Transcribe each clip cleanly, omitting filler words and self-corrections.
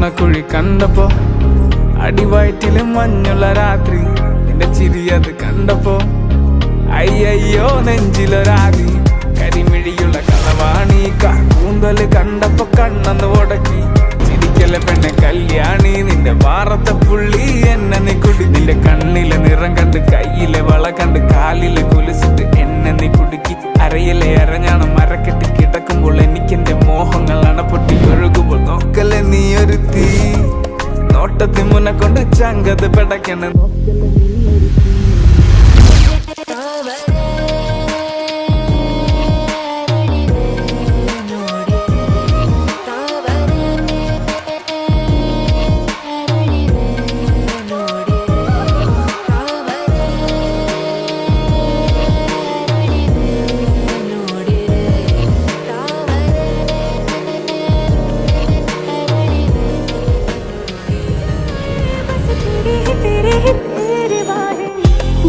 നുണക്കുഴി കണ്ടപ്പോ, അടിവയറ്റിലും മഞ്ഞുള്ള രാത്രി, നിന്റെ ചിരി അത് കണ്ടപ്പോ, അയ്യോ നെഞ്ചിലൊരാതി, കരിമിഴിയുള്ള കളവാണി, കൂന്തല് കണ്ടപ്പോ കണ്ണന്ന് ഉടക്കി, ചിരിക്കല പെണ്ണെ കല്യാണി, നിന്റെ വാറത്തെ പുള്ളി എന്നെ നീ കുടി, നിന്റെ കണ്ണിലെ നിറം കണ്ട്, കയ്യിലെ വള കണ്ട്, കാലിലെ കുലിച്ചിട്ട് എന്നെ നീ കുടുക്കി, അരയിലെ അരഞ്ഞാണം മരക്കെട്ടി കിടക്കുമ്പോൾ എനിക്കെന്റെ മോഹങ്ങൾ അണപ്പൊട്ടി ഒഴുകുമ്പോൾ, നോക്കല്ലേ നീ ഒരു തീ, നോട്ടത്തി മുന്നെ കൊണ്ട് ചങ്കത് പെടക്കണ,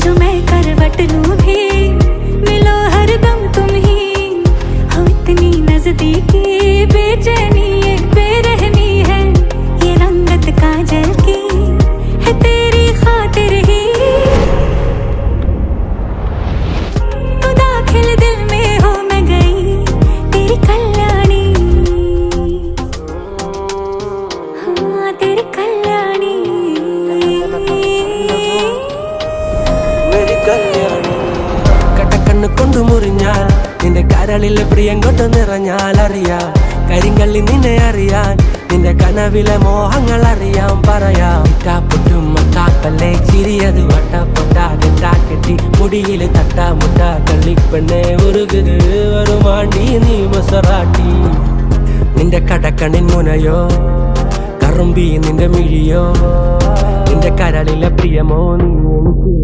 जो मैं करवट लूं भी मिलो हरदम तुम ही हो, इतनी नजदीकी बेचैनी ये बेरहमी है, ये रंगत काजल की है तेरी खातिर ही, तू दाखिल दिल में हो मैं गई तेरी कल्याणी, हाँ तेरी कल्याणी, കട്ടക്കണ്ണ് കൊണ്ടു മുറിഞ്ഞാൽ നിന്റെ കരളിലെ പ്രിയം കൊണ്ടു നിറഞ്ഞാൽ അറിയാം, കരിങ്കള്ളി നിന്നെ അറിയാൻ, നിന്റെ കനവിലെ മോഹങ്ങൾ അറിയാം, പറയാം, പൊട്ടും കാപ്പല്ലേ ചിരിയത് വട്ടപ്പൊട്ടാകെട്ടി, മുടിയില് തട്ടാമുട്ട കള്ളിപ്പെണ്ണെ ഉരുകുത് വരുമാണ്ടി നീ മൊസറാട്ടി, നിന്റെ കടക്കണ്ണിൻ മുനയോ കറുമ്പി നിന്റെ മിഴിയോ, നിന്റെ കരളിലെ പ്രിയമോ നീ എനിക്ക്